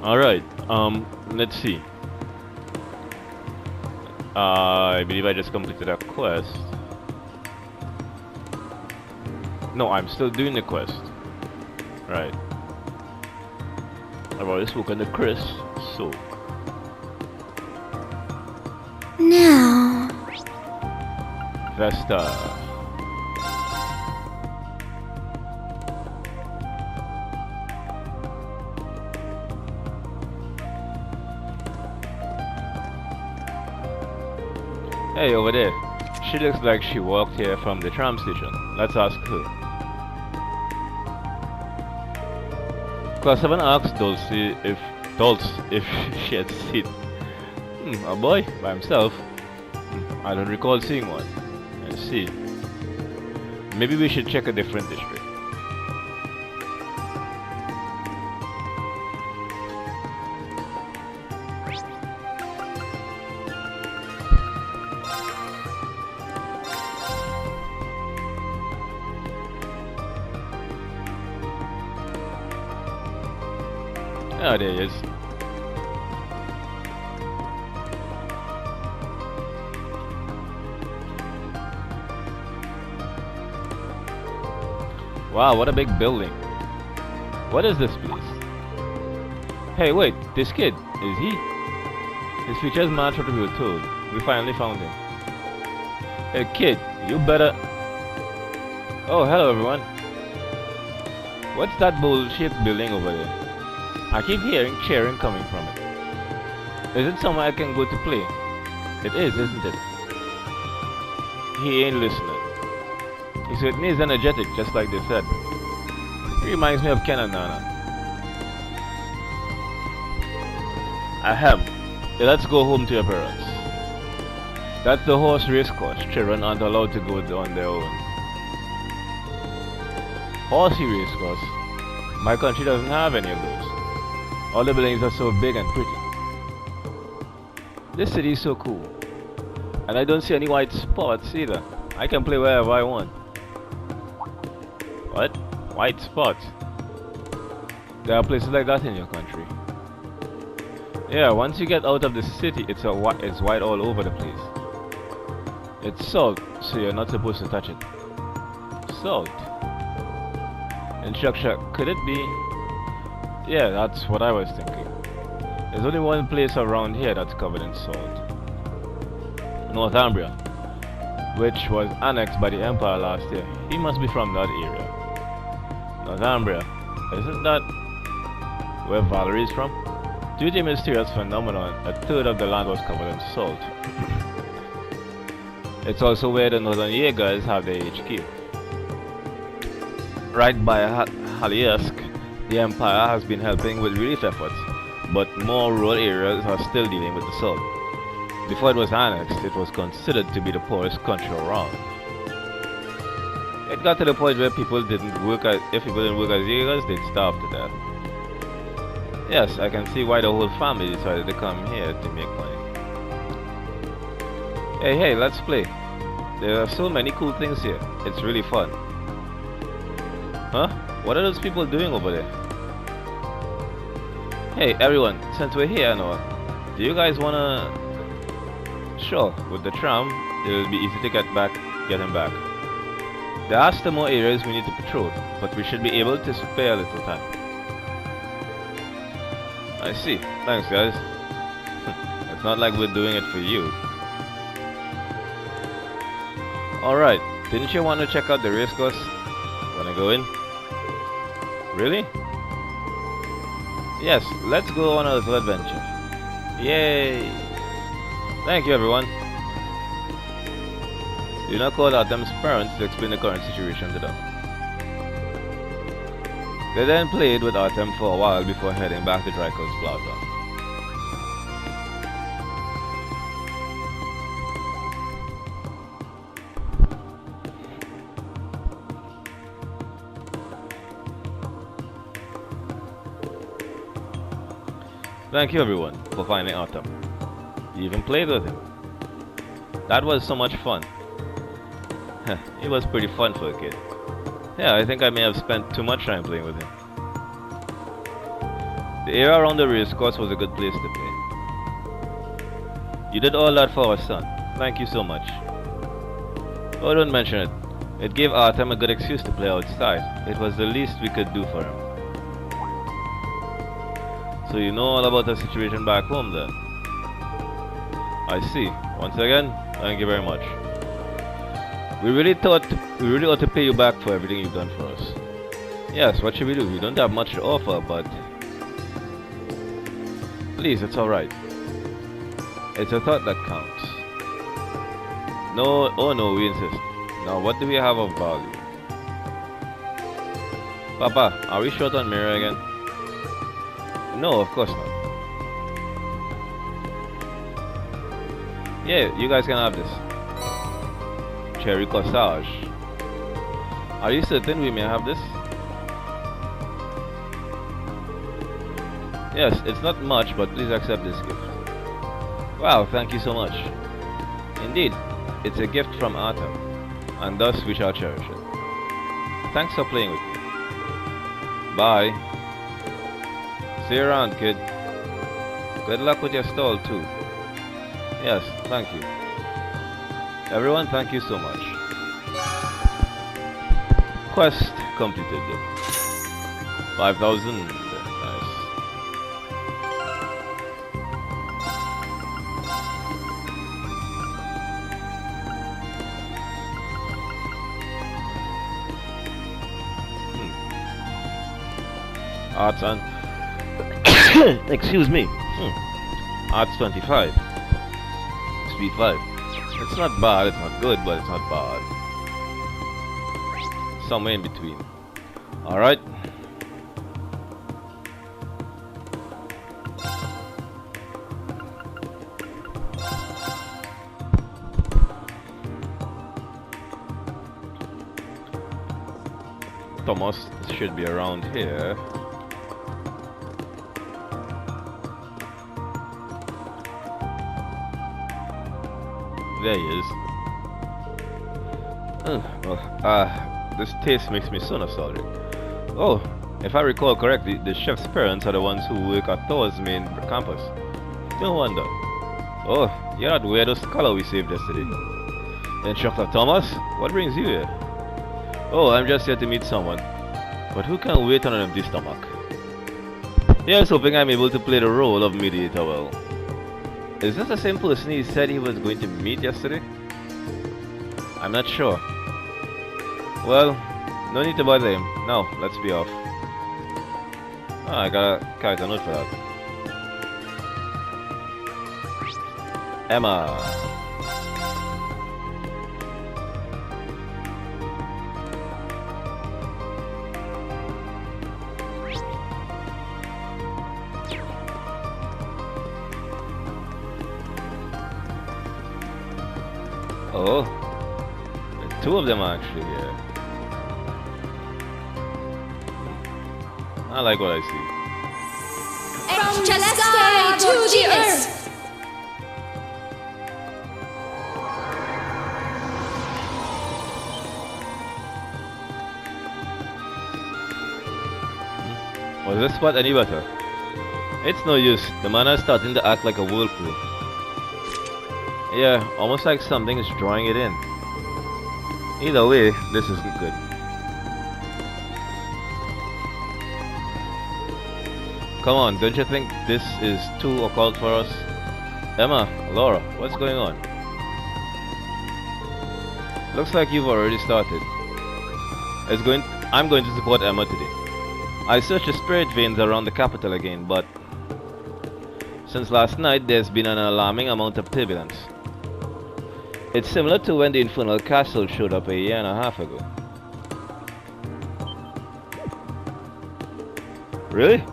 Alright, let's see. I believe I just completed a quest. No, I'm still doing the quest. Right. I've already spoken to Chris, so. Now. Vesta. Hey, over there. She looks like she walked here from the tram station. Let's ask her. Class 7 asked Dulce if she had seen a boy by himself. I don't recall seeing one. I see. Maybe we should check a different district. Ah, there he is. Wow, what a big building. What is this place? Hey, wait, this kid, is he? His features match what we were told. We finally found him. Hey kid, you better... Oh, hello everyone. What's that bowl-shaped building over there? I keep hearing cheering coming from it. Is it somewhere I can go to play? It is, isn't it? He ain't listening. He certainly is energetic, just like they said. He reminds me of Ken and Nana. Ahem. Yeah, let's go home to your parents. That's the horse race course. Children aren't allowed to go on their own. Horsey race course? My country doesn't have any of those. All the buildings are so big and pretty. This city is so cool. And I don't see any white spots either. I can play wherever I want. What? White spots? There are places like that in your country. Yeah, once you get out of the city, it's white all over the place. It's salt, so you're not supposed to touch it. Salt? Instructor, could it be? Yeah, that's what I was thinking. There's only one place around here that's covered in salt. Northumbria, which was annexed by the Empire last year. He must be from that area. Northumbria, isn't that where Valerie's from? Due to a mysterious phenomenon, a third of the land was covered in salt. It's also where the Northern Jaegers have their HQ. Right by Haliesk, the Empire has been helping with relief efforts, but more rural areas are still dealing with the salt. Before it was annexed, it was considered to be the poorest country around. It got to the point where if people didn't work as Jaegers, they'd starve to death. Yes, I can see why the whole family decided to come here to make money. Hey, let's play. There are so many cool things here. It's really fun. Huh? What are those people doing over there? Hey, everyone, since we're here and all, do you guys wanna... Sure, with the tram, it'll be easy to get him back. There are still more areas we need to patrol, but we should be able to spare a little time. I see. Thanks, guys. It's not like we're doing it for you. Alright, didn't you want to check out the race course? Wanna go in? Really? Yes, let's go on a little adventure. Yay! Thank you, everyone. Do not call Artem's parents to explain the current situation to them. They then played with Artem for a while before heading back to Dryco's Plaza. Thank you everyone for finding Artem. You even played with him. That was so much fun. It was pretty fun for a kid. Yeah, I think I may have spent too much time playing with him. The area around the race course was a good place to play. You did all that for our son. Thank you so much. Oh, don't mention it. It gave Artem a good excuse to play outside. It was the least we could do for him. So you know all about the situation back home then? I see. Once again, thank you very much. We really ought to pay you back for everything you've done for us. Yes, what should we do? We don't have much to offer, but... Please, it's alright. It's a thought that counts. No, oh no, we insist. Now, what do we have of value? Papa, are we short on mirror again? No, of course not. Yeah, you guys can have this. Cherry corsage. Are you certain we may have this? Yes, it's not much, but please accept this gift. Wow, thank you so much. Indeed, it's a gift from Artem, and thus we shall cherish it. Thanks for playing with me. Bye. See you around, kid. Good luck with your stall, too. Yes, thank you. Everyone, thank you so much. Quest completed. 5,000. Nice. Arts and excuse me. Arts 25. Speed 5. It's not bad, it's not good, but it's not bad. Somewhere in between. Alright. Thomas should be around here. There he is. This taste makes me so nostalgic. Oh, if I recall correctly, the chef's parents are the ones who work at Thor's main campus. No wonder. Oh, you're that weirdo scholar we saved yesterday. Instructor Thomas, what brings you here? Oh, I'm just here to meet someone. But who can wait on an empty stomach? Here's hoping I'm able to play the role of mediator well. Is this the same person he said he was going to meet yesterday? I'm not sure. Well, no need to bother him. Now, let's be off. Ah, I got a character note for that. Emma. Oh, two of them are actually here. I like what I see. From the sky to the earth. Was this spot any better? It's no use. The mana is starting to act like a whirlpool. Yeah, almost like something is drawing it in. Either way, this isn't good. Come on, don't you think this is too occult for us? Emma, Laura, what's going on? Looks like you've already started. I'm going to support Emma today. I searched the spirit veins around the capital again, but since last night there's been an alarming amount of turbulence. It's similar to when the Infernal Castle showed up a year and a half ago. Really?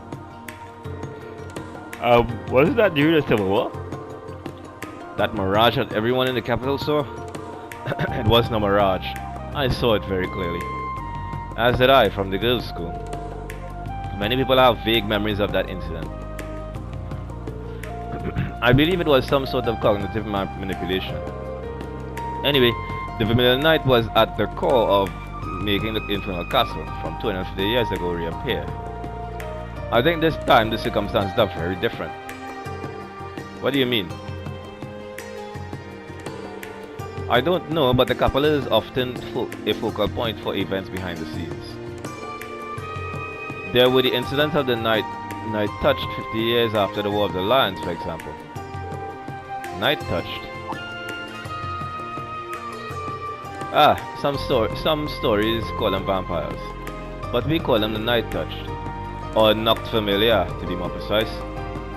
Wasn't that during the Civil War? That mirage that everyone in the capital saw? It was no mirage. I saw it very clearly. As did I from the girls' school. Many people have vague memories of that incident. I believe it was some sort of cognitive manipulation. Anyway, the Vermilion Knight was at the core of making the Infernal Castle from 250 years ago reappear. I think this time the circumstances are very different. What do you mean? I don't know, but the capital is often a focal point for events behind the scenes. There were the incidents of the night touched 50 years after the War of the Lions, for example. Night touched. Some stories call them vampires, but we call them the night touched, or knocked familiar, to be more precise.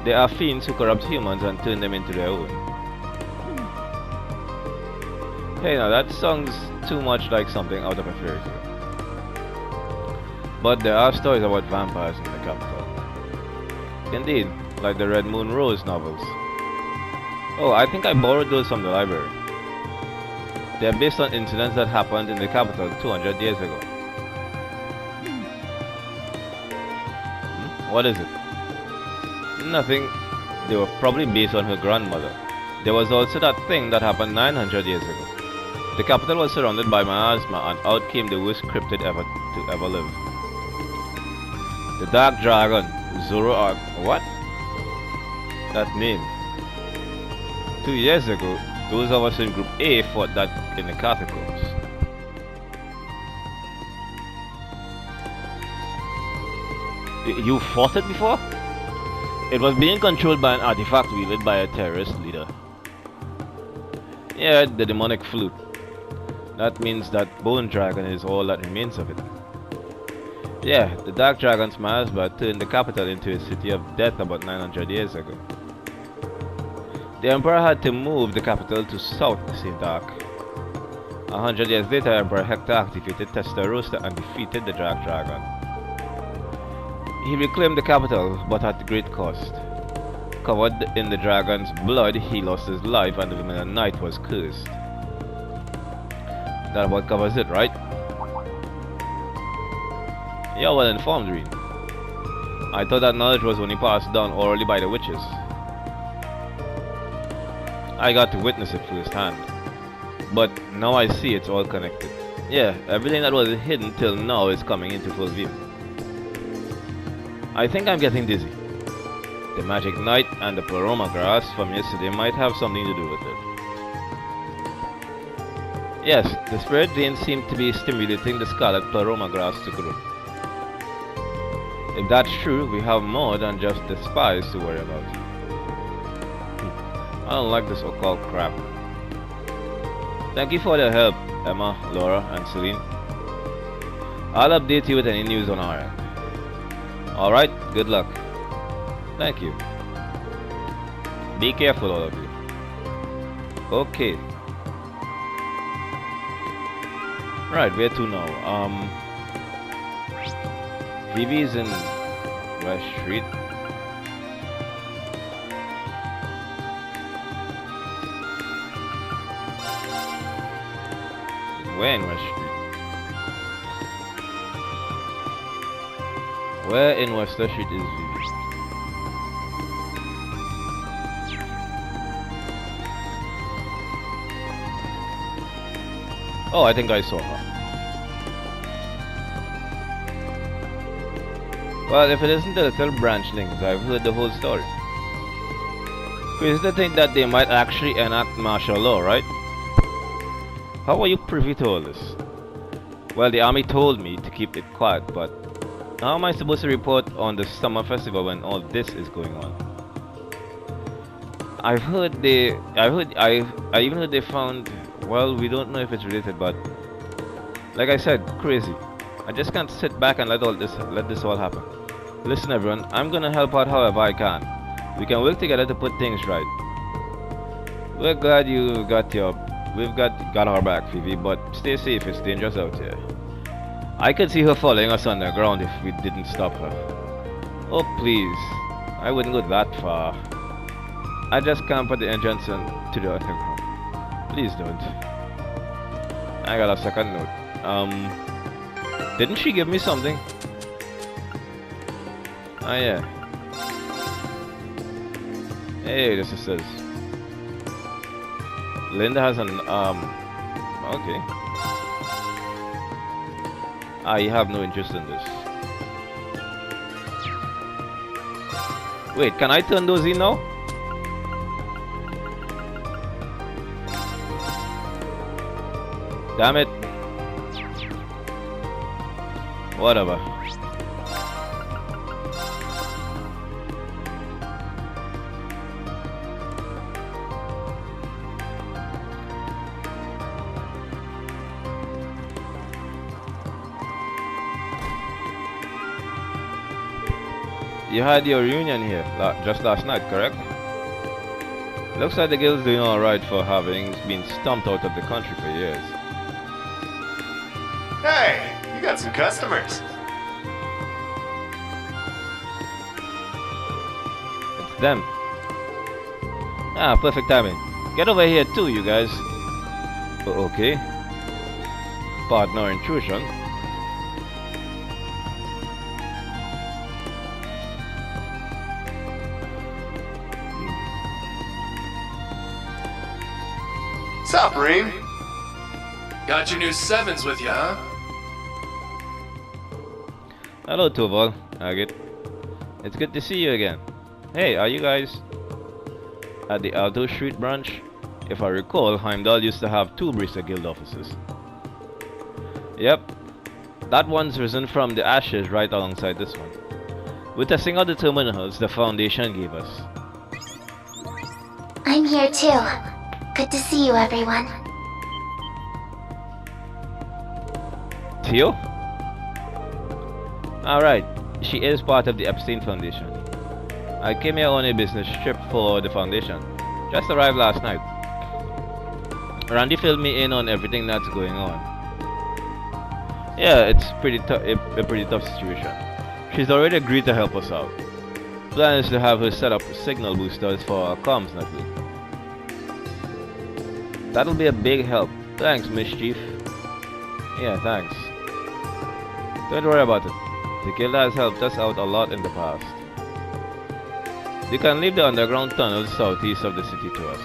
They are fiends who corrupt humans and turn them into their own. Hey, now that sounds too much like something out of a fairy tale. But there are stories about vampires in the capital. Indeed, like the Red Moon Rose novels. Oh, I think I borrowed those from the library. They are based on incidents that happened in the capital 200 years ago. What is it? Nothing. They were probably based on her grandmother. There was also that thing that happened 900 years ago. The capital was surrounded by miasma, and out came the worst cryptid to ever live. The Dark Dragon, Zoroark. What? That name. 2 years ago, those of us in Group A fought that in the catacombs. You fought it before? It was being controlled by an artifact wielded by a terrorist leader. Yeah, the demonic flute. That means that Bone Dragon is all that remains of it. Yeah, the Dark Dragon's miasma turned the capital into a city of death about 900 years ago. The Emperor had to move the capital to South St. Ark. 100 years later, Emperor Hector activated Testarossa and defeated the Dark Dragon. He reclaimed the capital, but at great cost. Covered in the dragon's blood, he lost his life and the Luminous Night was cursed. That about covers it, right? You're well informed, Reed. I thought that knowledge was only passed down orally by the witches. I got to witness it firsthand. But now I see it's all connected. Yeah, everything that was hidden till now is coming into full view. I think I'm getting dizzy. The magic night and the pleroma grass from yesterday might have something to do with it. Yes, the spirit veins seem to be stimulating the scarlet pleroma grass to grow. If that's true, we have more than just the spies to worry about. I don't like this occult crap. Thank you for the help, Emma, Laura, and Celine. I'll update you with any news on our end. Alright, good luck. Thank you. Be careful, all of you. Okay. Right, where to now? Phoebe's in West Street. Where in West Street? Where in Wester Street is Phoebe? Oh, I think I saw her. Well, if it isn't the little branchlings, I've heard the whole story. Crazy to think that they might actually enact martial law, right? How are you privy to all this? Well, the army told me to keep it quiet, but how am I supposed to report on the summer festival when all this is going on? I even heard they found, well, we don't know if it's related, but like I said, crazy. I just can't sit back and let this all happen. Listen, everyone, I'm gonna help out however I can. We can work together to put things right. We're glad we've got our back, Phoebe, but stay safe, it's dangerous out here. I could see her following us underground if we didn't stop her. Oh please, I wouldn't go that far. I just camp at the entrance and to the underground. Please don't. I got a second note. Didn't she give me something? Oh yeah. Hey, the sisters. Linda has an okay. You have no interest in this. Wait, can I turn those in now? Damn it. Whatever. You had your reunion here just last night, correct? Looks like the guild's doing alright for having been stomped out of the country for years. Hey, you got some customers. It's them. Ah, perfect timing. Get over here too, you guys. Okay. Partner intrusion. Sup, Reem? Got your new 7s with you, huh? Hello, Toval. Agate. It's good to see you again. Hey, are you guys at the Alto Street branch? If I recall, Heimdall used to have 2 Brisa Guild offices. Yep. That one's risen from the ashes right alongside this one. We're testing out the terminals the Foundation gave us. I'm here too. Good to see you, everyone. Theo? Alright, she is part of the Epstein Foundation. I came here on a business trip for the Foundation. Just arrived last night. Randy filled me in on everything that's going on. Yeah, it's a pretty tough situation. She's already agreed to help us out. Plan is to have her set up signal boosters for our comms network. That'll be a big help. Thanks, Mischief. Yeah, thanks. Don't worry about it. The guild has helped us out a lot in the past. You can leave the underground tunnels southeast of the city to us.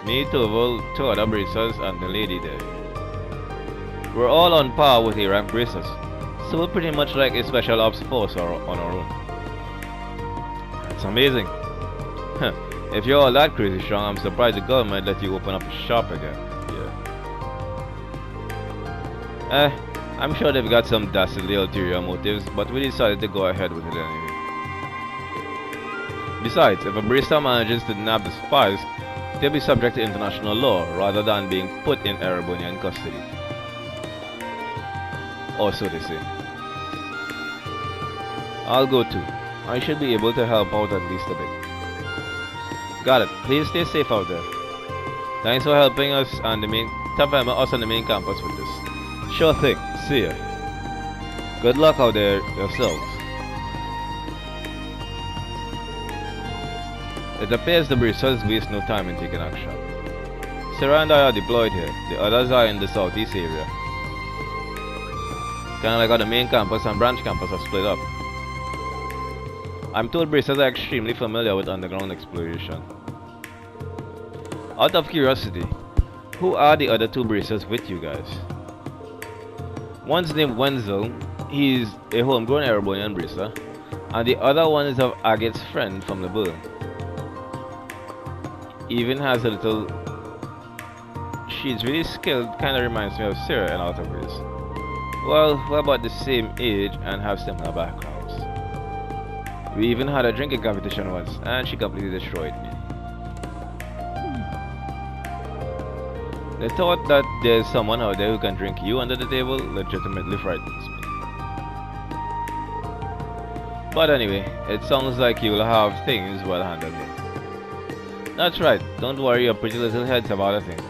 Me, Toval, 2 other bracers, and the lady there. We're all on par with the rank bracers, so we're pretty much like a special ops force on our own. It's amazing. If you're all that crazy strong, I'm surprised the government let you open up a shop again. Yeah. I'm sure they've got some dastardly ulterior motives, but we decided to go ahead with it anyway. Besides, if a Brista manages to nab the spies, they'll be subject to international law rather than being put in Erebonian custody. Or so they say. I'll go too. I should be able to help out at least a bit. Got it. Please stay safe out there. Thanks for helping us on the main campus with this. Sure thing. See ya. Good luck out there yourselves. It appears the Bristers waste no time in taking action. Sarah and I are deployed here. The others are in the southeast area. Kinda like how the main campus and branch campus are split up. I'm told Bracers are extremely familiar with underground exploration. Out of curiosity, who are the other 2 Bracers with you guys? One's named Wenzel, he's a homegrown Erebonian Bracer, and the other one is of Agate's friend from the burn. Even has a little... She's really skilled, kinda reminds me of Sarah in a lot of ways. Well, we're about the same age and have similar backgrounds. We even had a drinking competition once, and she completely destroyed me. The thought that there's someone out there who can drink you under the table legitimately frightens me. But anyway, it sounds like you'll have things well handled here. That's right, don't worry your pretty little heads about a thing.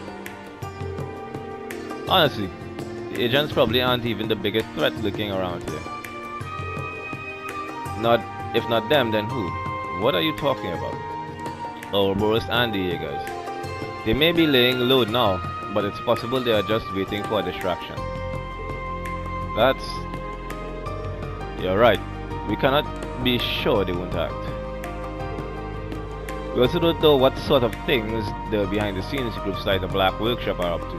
Honestly, the agents probably aren't even the biggest threat looking around here. If not them, then who? What are you talking about? Ouroboros and the Jaegers. They may be laying low now, but it's possible they are just waiting for a distraction. You're right. We cannot be sure they won't act. We also don't know what sort of things the behind-the-scenes groups like the Black Workshop are up to.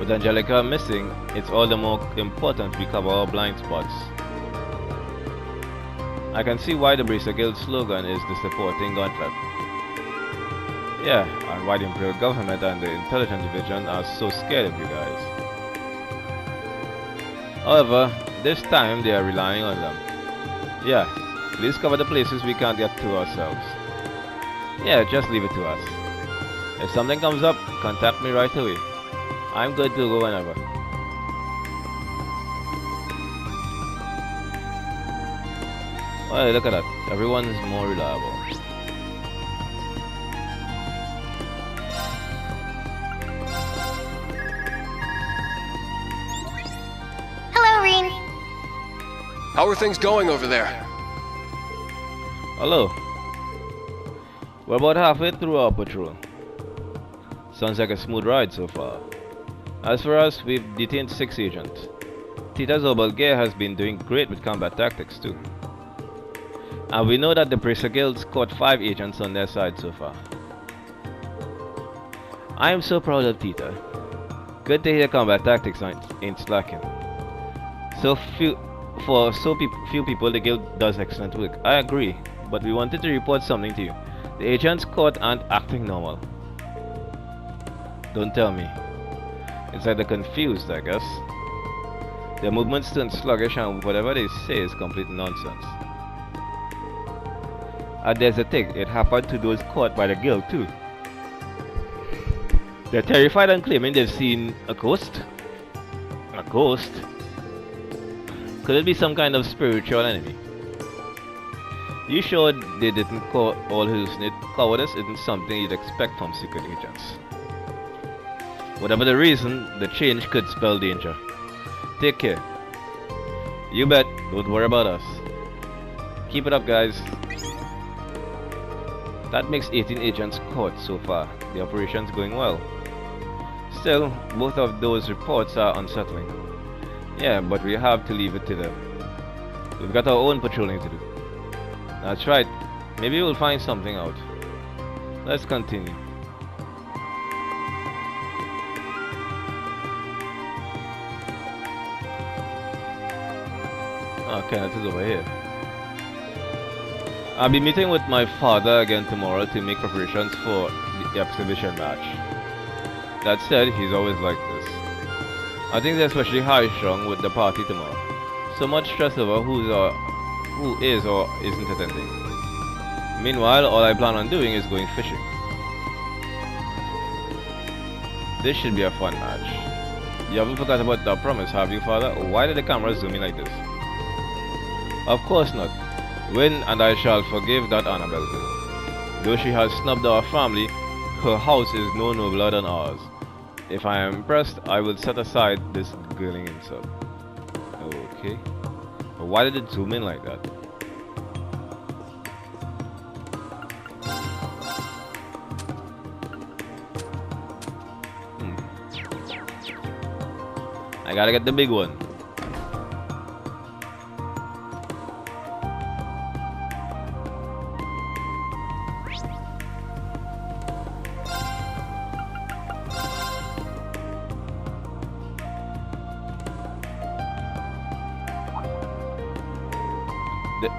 With Angelica missing, it's all the more important we cover our blind spots. I can see why the Bracer Guild slogan is the supporting gauntlet. Yeah, and why the Imperial Government and the Intelligence Division are so scared of you guys. However, this time they are relying on them. Yeah, please cover the places we can't get to ourselves. Yeah, just leave it to us. If something comes up, contact me right away. I'm good to go whenever. Well, look at that. Everyone is more reliable. Hello, Reen. How are things going over there? Hello. We're about halfway through our patrol. Sounds like a smooth ride so far. As for us, we've detained 6 agents. Tita Zobalgear has been doing great with combat tactics too. And we know that the Bracer Guilds caught 5 agents on their side so far. I am so proud of Tita. Good to hear combat tactics ain't slacking. For so few people, the guild does excellent work. I agree, but we wanted to report something to you. The agents caught aren't acting normal. Don't tell me. It's like they're confused, I guess. Their movements turn sluggish and whatever they say is complete nonsense. And there's a thing, it happened to those caught by the guild too. They're terrified and claiming they've seen a ghost? A ghost? Could it be some kind of spiritual enemy? You sure they didn't call all hallucinate? Cowardice isn't something you'd expect from secret agents. Whatever the reason, the change could spell danger. Take care. You bet, don't worry about us. Keep it up, guys. That makes 18 agents caught so far. The operation's going well. Still, both of those reports are unsettling. Yeah, but we have to leave it to them. We've got our own patrolling to do. That's right. Maybe we'll find something out. Let's continue. Oh, Kenneth is over here. I'll be meeting with my father again tomorrow to make preparations for the exhibition match. That said, he's always like this. I think they're especially high-strung with the party tomorrow. So much stress over who is or isn't attending. Meanwhile, all I plan on doing is going fishing. This should be a fun match. You haven't forgot about the promise, have you, father? Why did the camera zoom in like this? Of course not. Win and I shall forgive that Annabelle girl. Though she has snubbed our family, her house is no nobler than ours. If I am impressed, I will set aside this girling insult. Okay. But why did it zoom in like that? I gotta get the big one.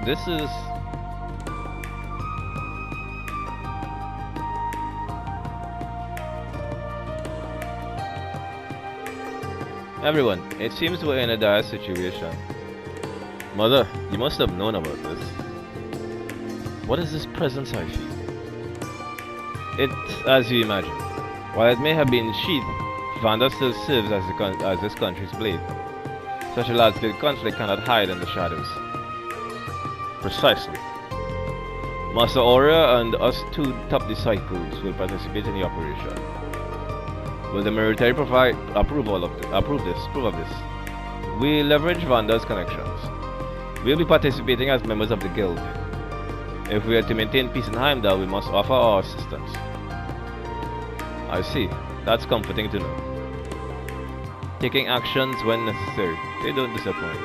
This is... Everyone, it seems we're in a dire situation. Mother, you must have known about this. What is this presence I feel? It's as you imagine. While it may have been sheathed, Vanda still serves as this country's blade. Such a large-scale conflict cannot hide in the shadows. Precisely. Master Aurea and us 2 top disciples will participate in the operation. Will the military approve of this? We leverage Vanda's connections. We'll be participating as members of the guild. If we are to maintain peace in Heimdall, we must offer our assistance. I see. That's comforting to know. Taking actions when necessary. They don't disappoint.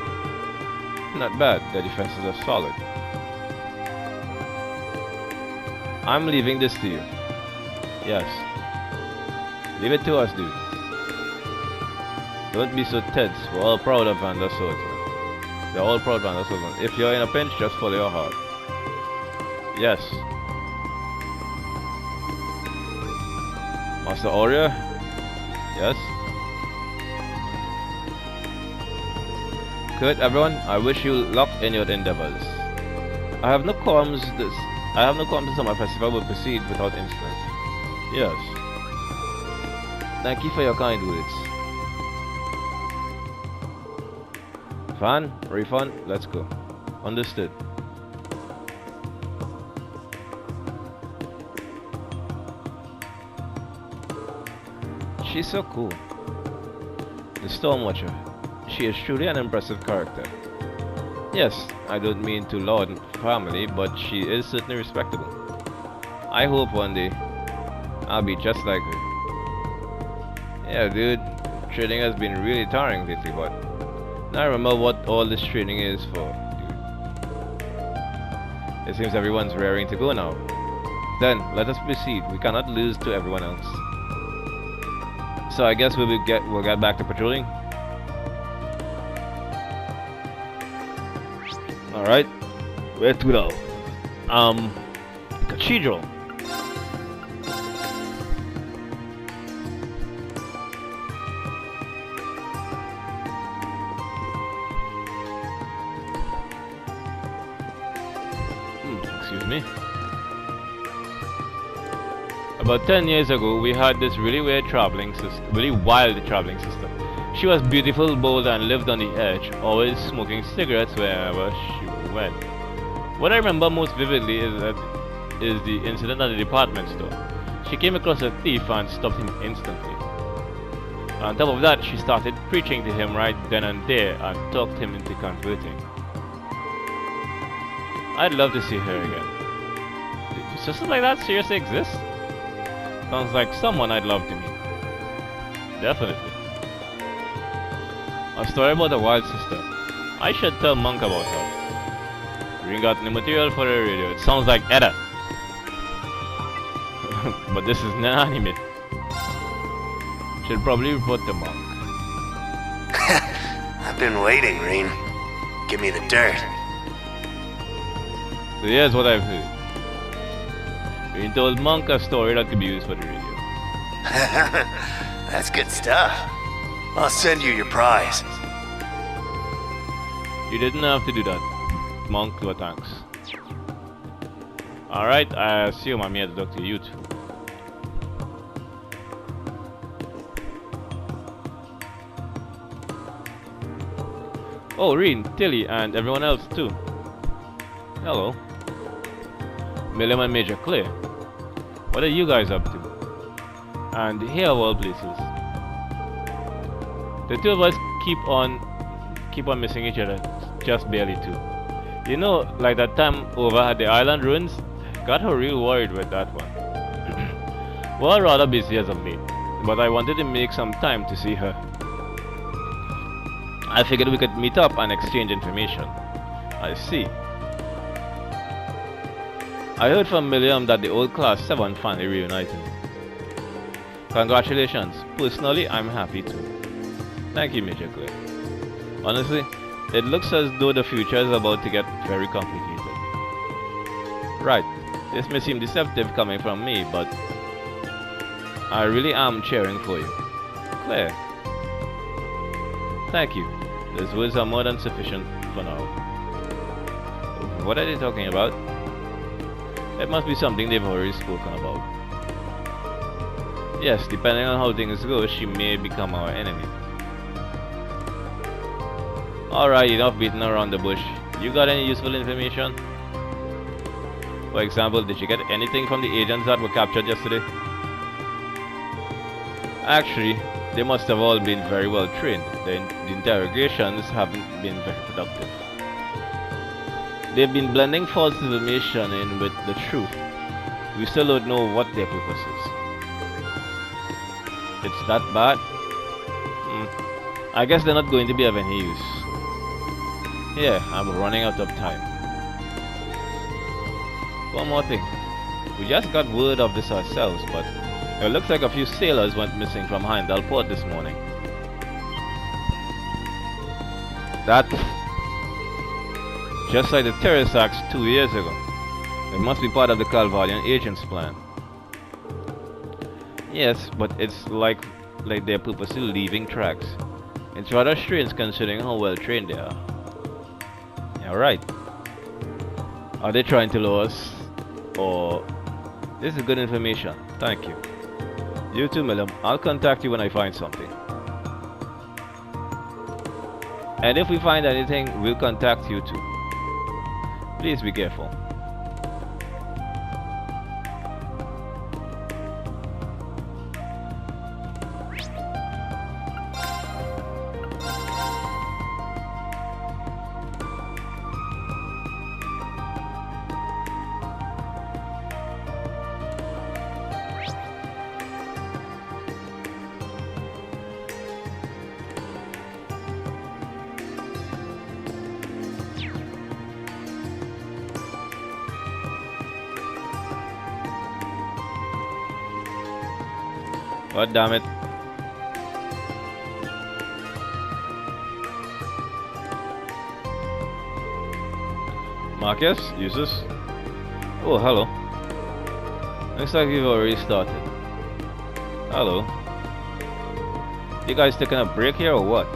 Not bad. Their defenses are solid. I'm leaving this to you. Yes. Leave it to us, dude. Don't be so tense. We're all proud of Vanda's swordsman. They're all proud vandals. If you're in a pinch, just follow your heart. Yes. Master Aurea? Yes. Good, everyone. I wish you luck in your endeavors. I have no qualms the summer festival will proceed without incident. Yes. Thank you for your kind words. Fan, refund, let's go. Understood. She's so cool. The Stormwatcher. She is truly an impressive character. Yes, I don't mean to laud family, but she is certainly respectable. I hope one day I'll be just like her. Yeah, dude, training has been really tiring lately, but now I remember what all this training is for, dude. It seems everyone's raring to go now. Then, let us proceed. We cannot lose to everyone else. So I guess we'll get back to patrolling. Alright. Where to now? Cathedral. Excuse me. About 10 years ago, we had this really wild traveling system. She was beautiful, bold, and lived on the edge, always smoking cigarettes wherever she went. What I remember most vividly is the incident at the department store. She came across a thief and stopped him instantly. On top of that, she started preaching to him right then and there and talked him into converting. I'd love to see her again. Does something like that seriously exist? Sounds like someone I'd love to meet. Definitely. A story about a wild sister. I should tell Monk about her. We got new material for the radio. It sounds like Edda. But this is an anime. Should probably report to Monk. I've been waiting, Reen. Give me the dirt. So here's what I've heard. We told Monk a story that could be used for the radio. That's good stuff. I'll send you your prize. You didn't have to do that. Monk, but thanks. Alright, I assume I'm here to talk to you two. Oh, Reen, Tilly, and everyone else too. Hello. William and Major Claire. What are you guys up to? And here of all places. The two of us keep on missing each other, just barely too. You know, like that time over at the island ruins, got her real worried with that one. Well, rather busy as of late, but I wanted to make some time to see her. I figured we could meet up and exchange information. I see. I heard from William that the old class 7 finally reunited. Congratulations. Personally, I'm happy too. Thank you, Major Clay. Honestly, it looks as though the future is about to get very complicated. Right, this may seem deceptive coming from me, but I really am cheering for you. Claire. Thank you. Those words are more than sufficient for now. What are they talking about? It must be something they've already spoken about. Yes, depending on how things go, she may become our enemy. Alright, enough beating around the bush. You got any useful information? For example, did you get anything from the agents that were captured yesterday? Actually, they must have all been very well trained. The interrogations haven't been very productive. They've been blending false information in with the truth. We still don't know what their purpose is. It's that bad? I guess they're not going to be of any use. Yeah, I'm running out of time. One more thing. We just got word of this ourselves, but it looks like a few sailors went missing from Heimdall Port this morning. just like the terrorist acts 2 years ago. It must be part of the Calvarian agent's plan. Yes, but it's like they're purposely leaving tracks. It's rather strange considering how well trained they are. Alright. Are they trying to lure us? Or... This is good information. Thank you. You too, Millum. I'll contact you when I find something. And if we find anything, we'll contact you too. Please be careful. God damn it. Marcus? Users? Oh, hello. Looks like we've already started. Hello. You guys taking a break here or what?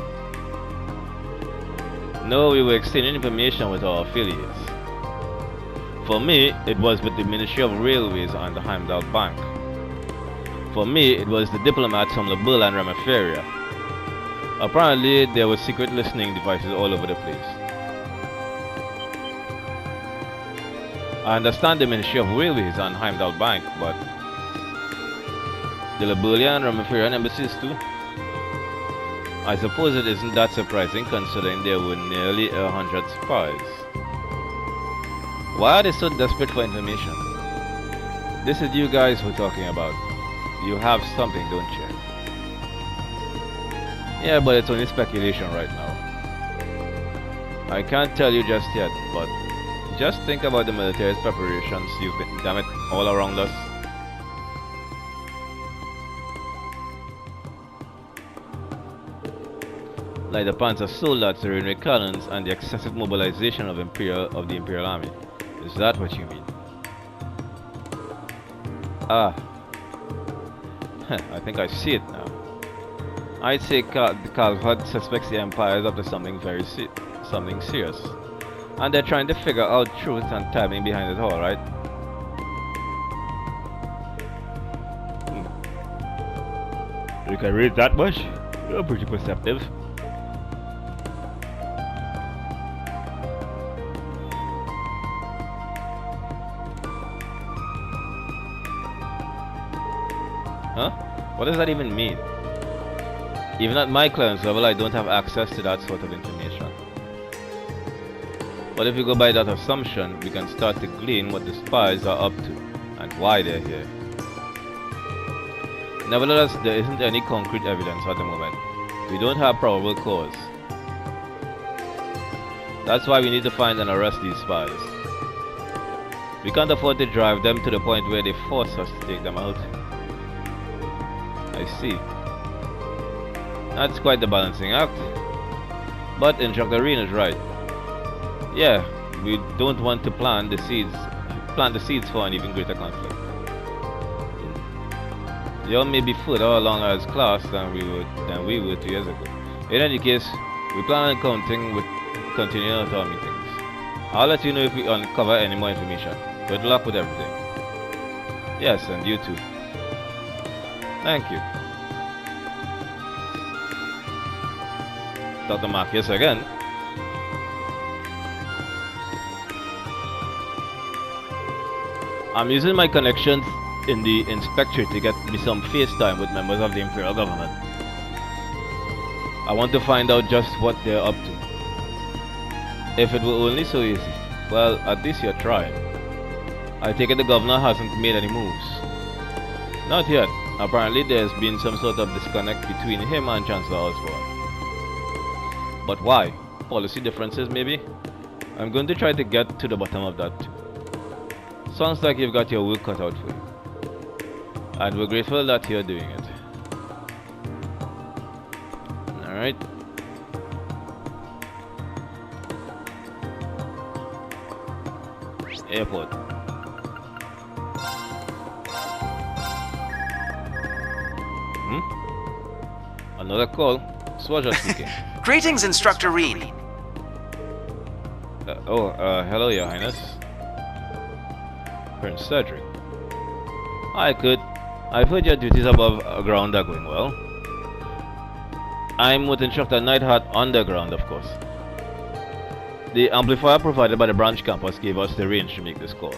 No, we were exchanging information with our affiliates. For me, it was with the Ministry of Railways and the Heimdall Bank. For me, it was the diplomats from the Bull and Ramiferia. Apparently, there were secret listening devices all over the place. I understand the Ministry of Railways and Heimdall Bank, but the Labulia and Ramiferian embassies too? I suppose it isn't that surprising considering there were nearly 100 spies. Why are they so desperate for information? This is you guys we're talking about. You have something, don't you? Yeah, but it's only speculation right now. I can't tell you just yet, but just think about the military's preparations. You've been, damn it, all around us. Like the Panzer soldiers, the railway cannons, and the excessive mobilization of the Imperial Army. Is that what you mean? Ah. I think I see it now. I'd say the Calvard suspects the Empire is up to something something serious. And they're trying to figure out truth and timing behind it all, right? You can read that much? You're pretty perceptive. Huh? What does that even mean? Even at my clearance level, I don't have access to that sort of information. But if we go by that assumption, we can start to glean what the spies are up to and why they're here. Nevertheless, there isn't any concrete evidence at the moment. We don't have probable cause. That's why we need to find and arrest these spies. We can't afford to drive them to the point where they force us to take them out. I see. That's quite the balancing act. But Instructor Reen is right. Yeah, we don't want to plant the seeds for an even greater conflict. You may be further along as class than we were 2 years ago. In any case, we plan on continuing at our meetings. I'll let you know if we uncover any more information. Good luck with everything. Yes, and you too. Thank you. Dr. Marcus again. I'm using my connections in the inspectorate to get me some FaceTime with members of the Imperial government. I want to find out just what they're up to. If it were only so easy, well, at least you're trying. I take it the governor hasn't made any moves. Not yet. Apparently there's been some sort of disconnect between him and Chancellor Osborne. But why? Policy differences maybe? I'm going to try to get to the bottom of that too. Sounds like you've got your work cut out for you. And we're grateful that you're doing it. Alright. Airport. Another call. Swaja speaking. Greetings, Instructor Reen. Hello, Your Highness. Prince Cedric. Hi, Kurt. I've heard your duties above ground are going well. I'm with Instructor Neidhart underground, of course. The amplifier provided by the branch campus gave us the range to make this call.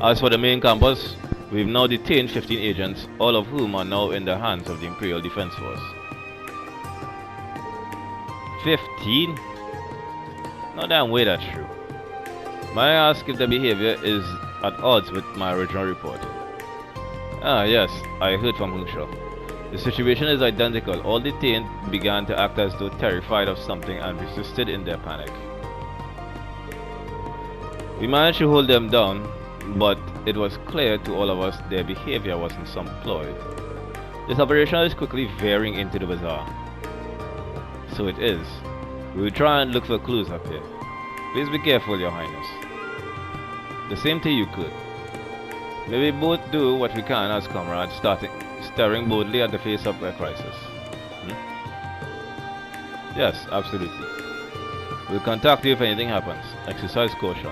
As for the main campus, we've now detained 15 agents, all of whom are now in the hands of the Imperial Defense Force. 15? No damn way that's true. May I ask if the behavior is at odds with my original report? Ah yes, I heard from Hungshaw. The situation is identical. All detained began to act as though terrified of something and resisted in their panic. We managed to hold them down, but it was clear to all of us their behavior was in some ploy. This operation is quickly veering into the bizarre. So it is. We will try and look for clues up here. Please be careful, Your Highness. The same to you, Kurt. May we both do what we can as comrades, staring boldly at the face of a crisis. Yes, absolutely. We'll contact you if anything happens. Exercise caution.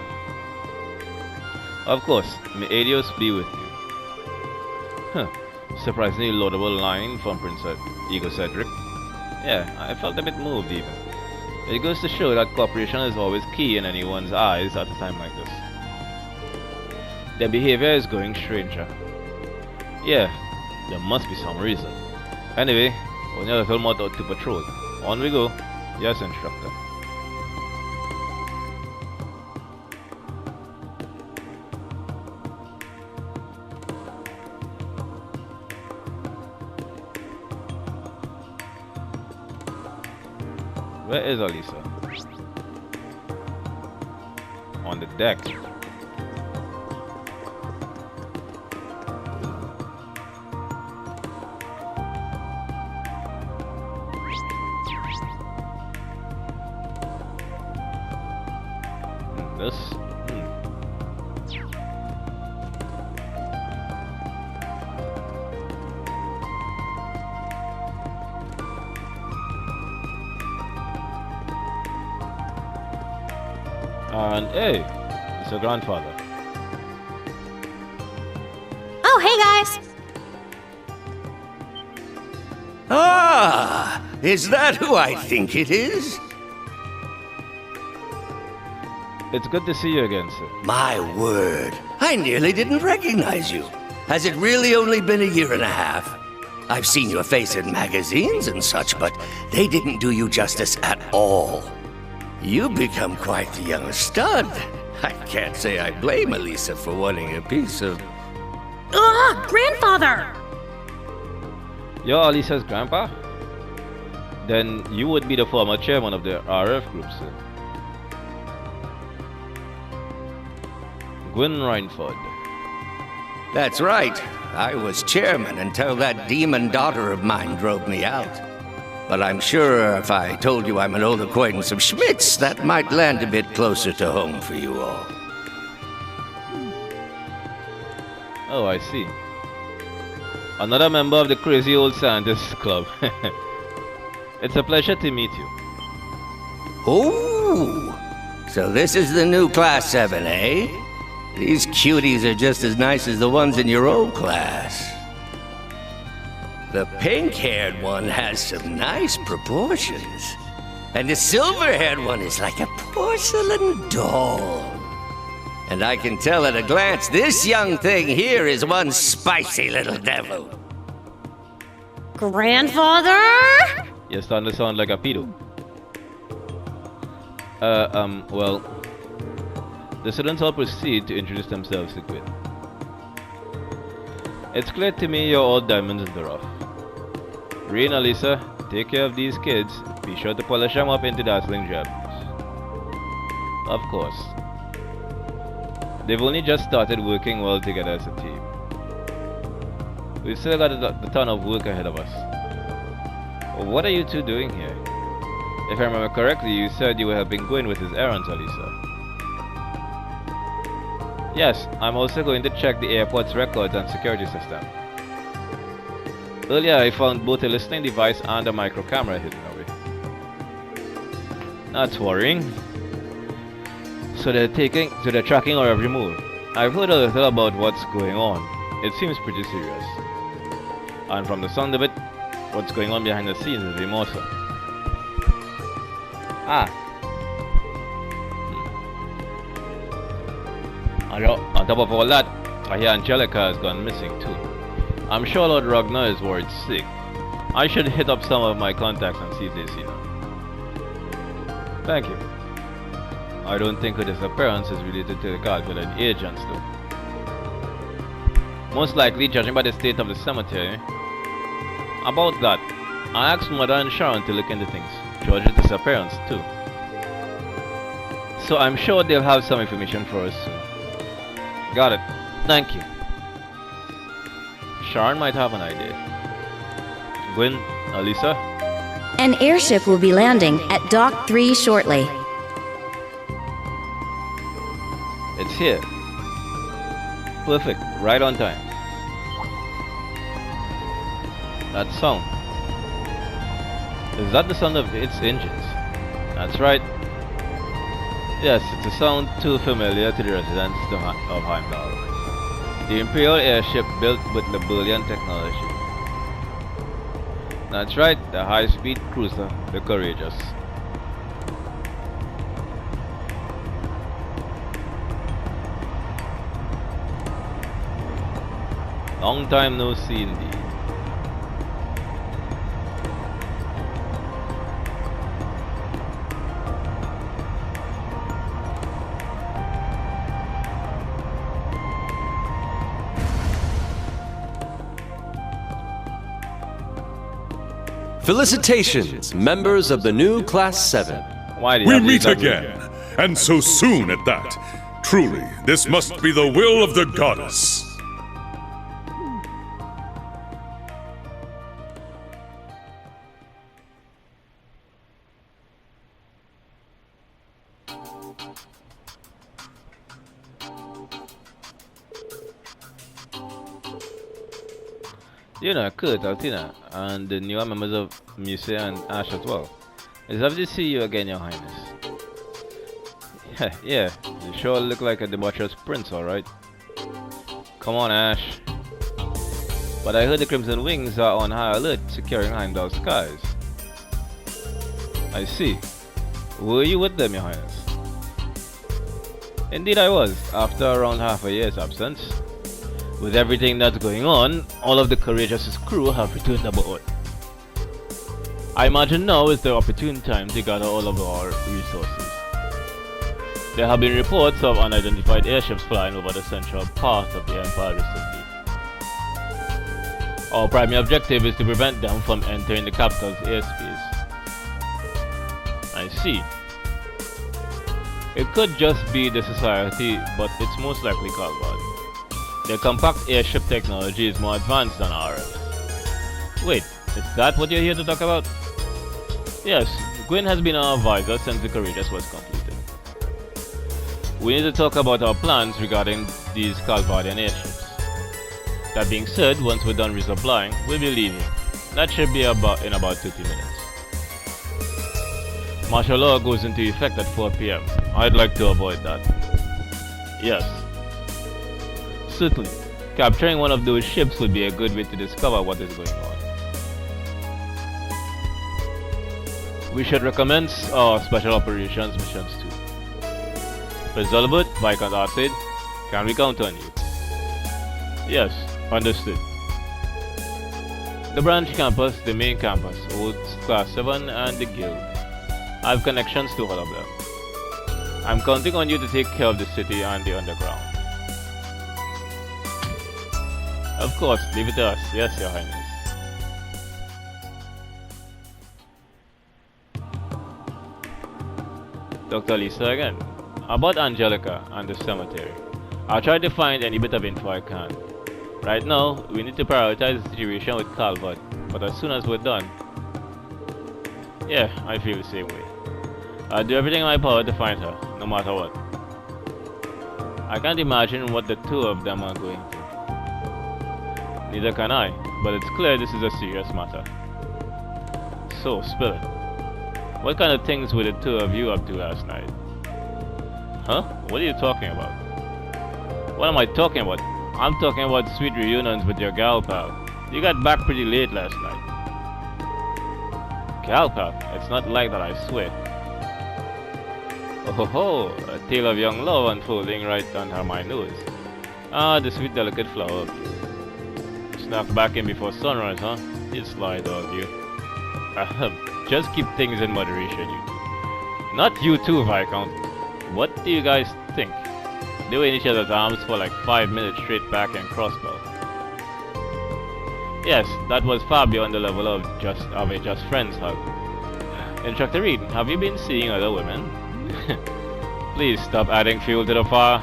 Of course, may Adios be with you. Surprisingly laudable line from Prince Ego Cedric. Yeah, I felt a bit moved even. It goes to show that cooperation is always key in anyone's eyes at a time like this. Their behavior is going stranger. Yeah, there must be some reason. Anyway, only a little more out to patrol. On we go. Yes, Instructor. Where is Alisa? On the deck. And hey, it's your grandfather. Oh, hey guys. Ah, is that who I think it is? It's good to see you again, sir. My word, I nearly didn't recognize you. Has it really only been a year and a half? I've seen your face in magazines and such, but they didn't do you justice at all. You become quite the young stud. I can't say I blame Elisa for wanting a piece of... Grandfather! You're Alisa's grandpa? Then you would be the former chairman of the RF group, sir. Gwyn Reinford. That's right. I was chairman until that demon daughter of mine drove me out. But I'm sure if I told you I'm an old acquaintance of Schmidt's, that might land a bit closer to home for you all. Oh, I see. Another member of the crazy old scientists club. It's a pleasure to meet you. Oh, so this is the new Class 7, eh? These cuties are just as nice as the ones in your old class. The pink-haired one has some nice proportions. And the silver-haired one is like a porcelain doll. And I can tell at a glance this young thing here is one spicy little devil. Grandfather? You're starting to sound like a pedo. Well, the students all proceed to introduce themselves to Gwyn. It's clear to me you're all diamonds in the rough. Reen, Alisa, take care of these kids. Be sure to polish them up into dazzling gems. Of course. They've only just started working well together as a team. We've still got a ton of work ahead of us. What are you two doing here? If I remember correctly, you said you were helping Gwyn with his errands, Alisa. Yes, I'm also going to check the airport's records and security system. Earlier I found both a listening device and a micro camera hidden away. That's worrying. So they're tracking our every move. I've heard a little about what's going on. It seems pretty serious. And from the sound of it, what's going on behind the scenes is even more so. On top of all that, I hear Angelica has gone missing too. I'm sure Lord Ragnar is worried sick. I should hit up some of my contacts and see if they see her. Thank you. I don't think her disappearance is related to the Calvin agents though. Most likely, judging by the state of the cemetery. About that, I asked Mother and Sharon to look into things. George's disappearance too. So I'm sure they'll have some information for us soon. Got it. Thank you. Sharon might have an idea. Gwen, Alisa? An airship will be landing at Dock 3 shortly. It's here. Perfect. Right on time. That sound. Is that the sound of its engines? That's right. Yes, it's a sound too familiar to the residents of Heimdall. The Imperial airship built with Liburlian technology. That's right, the high-speed cruiser, the Courageous. Long time no see indeed. Felicitations, members of the new Class 7. Why do you We have meet these again, and so soon at that. Truly, this must be the will of the goddess. You know, Kurt, Altina, and the newer members of Muse and Ash as well. It's lovely to see you again, Your Highness. Yeah, you sure look like a debaucherous prince, alright. Come on, Ash. But I heard the Crimson Wings are on high alert, securing Heimdall's skies. I see. Were you with them, Your Highness? Indeed I was, after around half a year's absence. With everything that's going on, all of the Courageous' crew have returned aboard. I imagine now is the opportune time to gather all of our resources. There have been reports of unidentified airships flying over the central part of the Empire recently. Our primary objective is to prevent them from entering the capital's airspace. I see. It could just be the Society, but it's most likely Calvard. Their compact airship technology is more advanced than ours. Wait, is that what you're here to talk about? Yes, Gwyn has been our advisor since the Courageous was completed. We need to talk about our plans regarding these Calvardian airships. That being said, once we're done resupplying, we'll be leaving. That should be in about 30 minutes. Martial law goes into effect at 4 PM. I'd like to avoid that. Yes. Certainly, capturing one of those ships would be a good way to discover what is going on. We should recommence our special operations missions too. Presolbert, Viscount Arcade, can we count on you? Yes, understood. The branch campus, the main campus, holds Class 7 and the Guild. I have connections to all of them. I'm counting on you to take care of the city and the underground. Of course, leave it to us. Yes, Your Highness. Dr. Lisa again. About Angelica and the cemetery. I'll try to find any bit of info I can. Right now, we need to prioritize the situation with Calvert, but as soon as we're done... Yeah, I feel the same way. I'll do everything in my power to find her, no matter what. I can't imagine what the two of them are going through. Neither can I, but it's clear this is a serious matter. So, spill it. What kind of things were the two of you up to last night? Huh? What are you talking about? What am I talking about? I'm talking about sweet reunions with your gal pal. You got back pretty late last night. Gal pal? It's not like that, I swear. Oh ho ho, a tale of young love unfolding right under my nose. Ah, the sweet delicate flower of you. Snuck back in before sunrise, huh? You sly dog, you. Just keep things in moderation, you two. Not you too, Viscount. What do you guys think? They were in each other's arms for like 5 minutes straight back and crossbow. Yes, that was far beyond the level of a just friends hug. Instructor Reed, have you been seeing other women? Please stop adding fuel to the fire.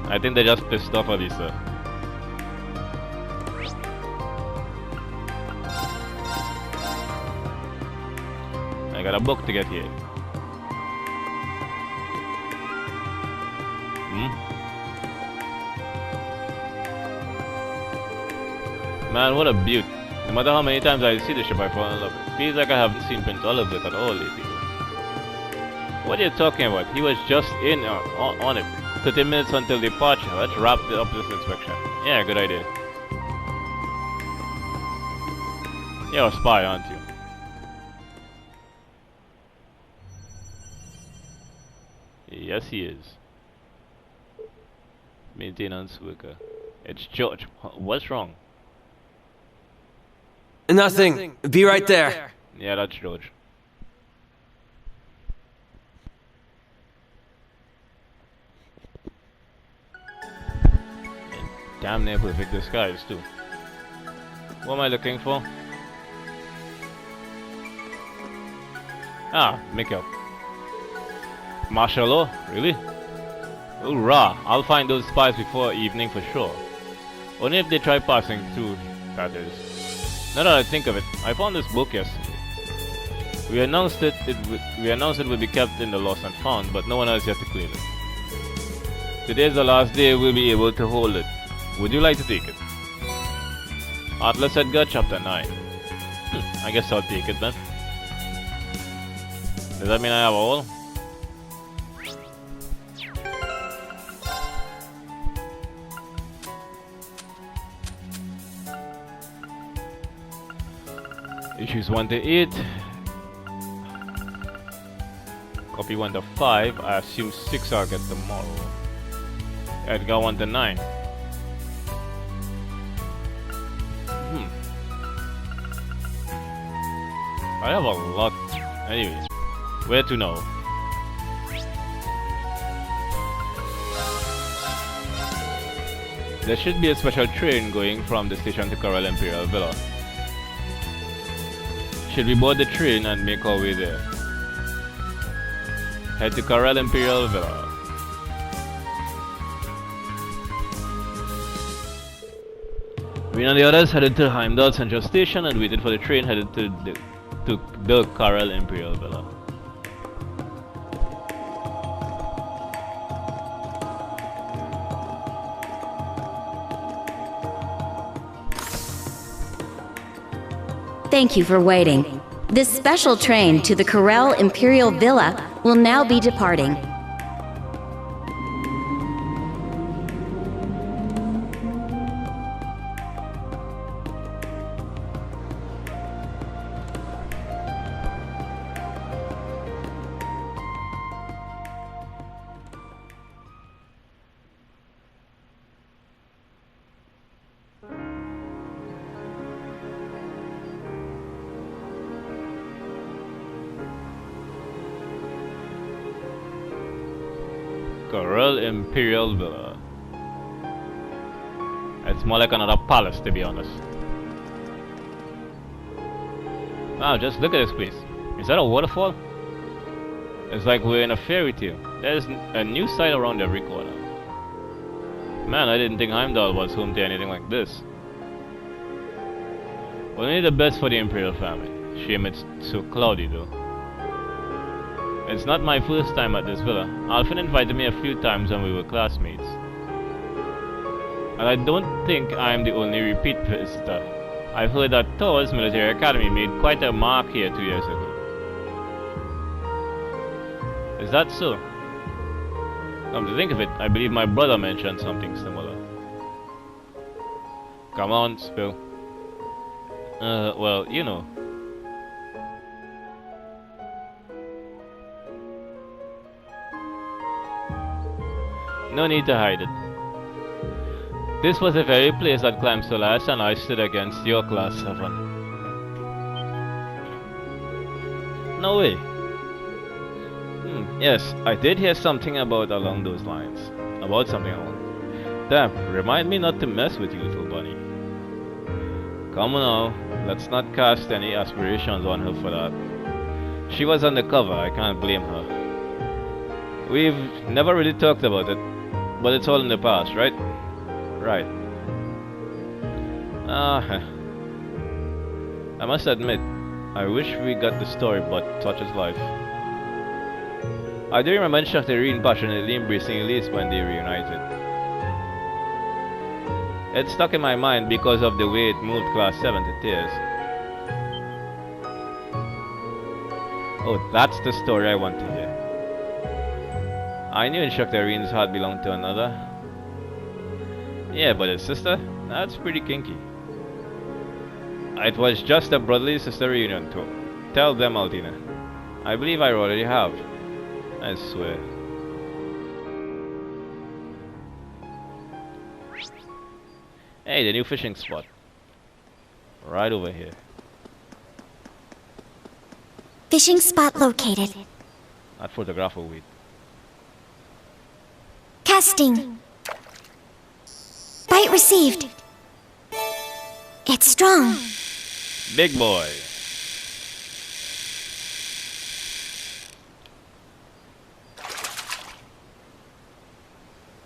I think they're just pissed off at Lisa. I got a book to get here. Man, what a beaut. No matter how many times I see the ship, I fall in love with it. Feels like I haven't seen Prince Oliver at all lately. What are you talking about? He was just in on it. 30 minutes until departure. Let's wrap up this inspection. Yeah, good idea. You're a spy, aren't you? Yes, he is. Maintenance worker. It's George. What's wrong? Nothing. Be right there. Yeah, that's George. And damn near perfect disguise too. What am I looking for? Ah, makeup. Martial law? Really? Hoorah! I'll find those spies before evening for sure. Only if they try passing through, that is. Now that I think of it, I found this book yesterday. We announced it would be kept in the lost and found, but no one has yet to claim it. Today's the last day we'll be able to hold it. Would you like to take it? Atlas Edgar, Chapter 9. I guess I'll take it then. Does that mean I have all? Issues 1 to 8. Copy 1 to 5. I assume 6 I'll get tomorrow. Edgar 1 to 9. I have a lot. Anyways, where to now? There should be a special train going from the station to Coral Imperial Villa. Should we board the train and make our way there? Head to Coral Imperial Villa. We and the others headed to Heimdall Central Station and waited for the train headed to the Coral Imperial Villa. Thank you for waiting. This special train to the Coral Imperial Villa will now be departing. Coral Imperial Villa. It's more like another palace, to be honest. Wow, just look at this place. Is that a waterfall? It's like we're in a fairy tale. There's a new sight around every corner. Man, I didn't think Heimdall was home to anything like this. Only the best for the Imperial family. Shame it's so cloudy though. It's not my first time at this villa. Alfred invited me a few times when we were classmates. And I don't think I'm the only repeat visitor. I've heard that Thor's military academy made quite a mark here 2 years ago. Is that so? Come to think of it, I believe my brother mentioned something similar. Come on, spill. Well, you know. No need to hide it. This was the very place that climbed Solas and I stood against your class 7. No way. Yes, I did hear something along those lines. About something along. Damn, remind me not to mess with you, little bunny. Come on now, let's not cast any aspirations on her for that. She was undercover, I can't blame her. We've never really talked about it, but it's all in the past, right? Right. I must admit, I wish we got the story, but such is life. I do remember Shaktarine passionately embracing Elise when they reunited. It stuck in my mind because of the way it moved Class 7 to tears. Oh, that's the story I want to hear. I knew Shaktarines heart belonged to another. Yeah, but his sister? That's pretty kinky. It was just a brotherly sister reunion too. Tell them, Altina. I believe I already have. I swear. Hey, the new fishing spot. Right over here. Fishing spot located. That photograph will wait. Casting. Bite received. It's strong. Big boy.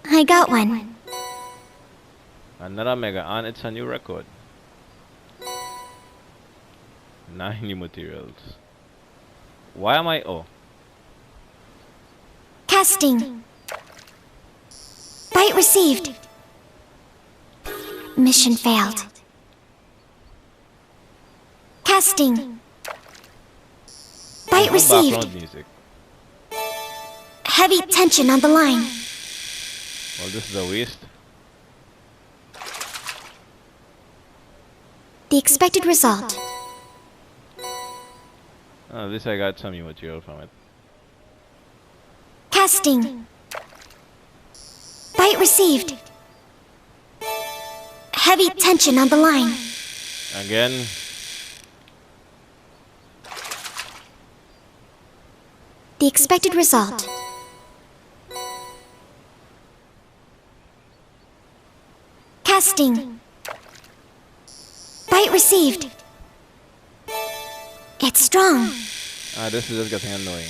I got one. Another mega, and it's a new record. 9 new materials. Why am I? Oh. Casting. Bite received. Mission failed. Casting. Bite No received. background music. Heavy tension on the line. Well, this is a waste. The expected result. Oh, at least I got some new material from it. Casting. Bite received. Heavy tension on the line. Again. The expected result. Casting. Bite received. It's strong. Ah, this is just getting annoying.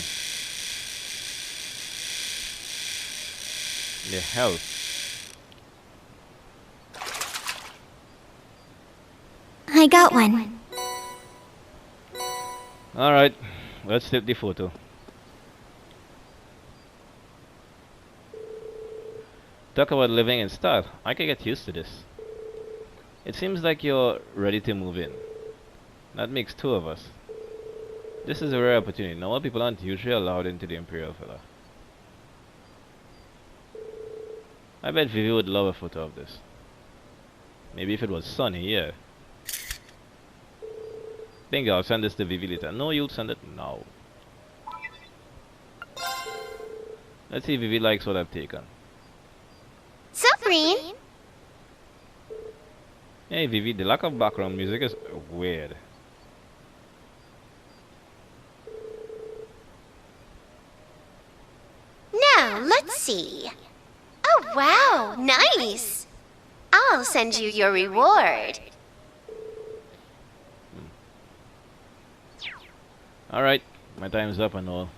The hell. I got one. Alright, let's flip the photo. Talk about living in style. I can get used to this. It seems like you're ready to move in. That makes 2 of us. This is a rare opportunity. Normal people aren't usually allowed into the Imperial Villa. I bet Vivi would love a photo of this. Maybe if it was sunny, yeah. Think I'll send this to Vivi later. No, you'll send it now. Let's see if Vivi likes what I've taken. Suffering. Hey Vivi, the lack of background music is weird. Now, let's see. Oh, wow, nice. I'll send you your reward. Alright, my time's up and all.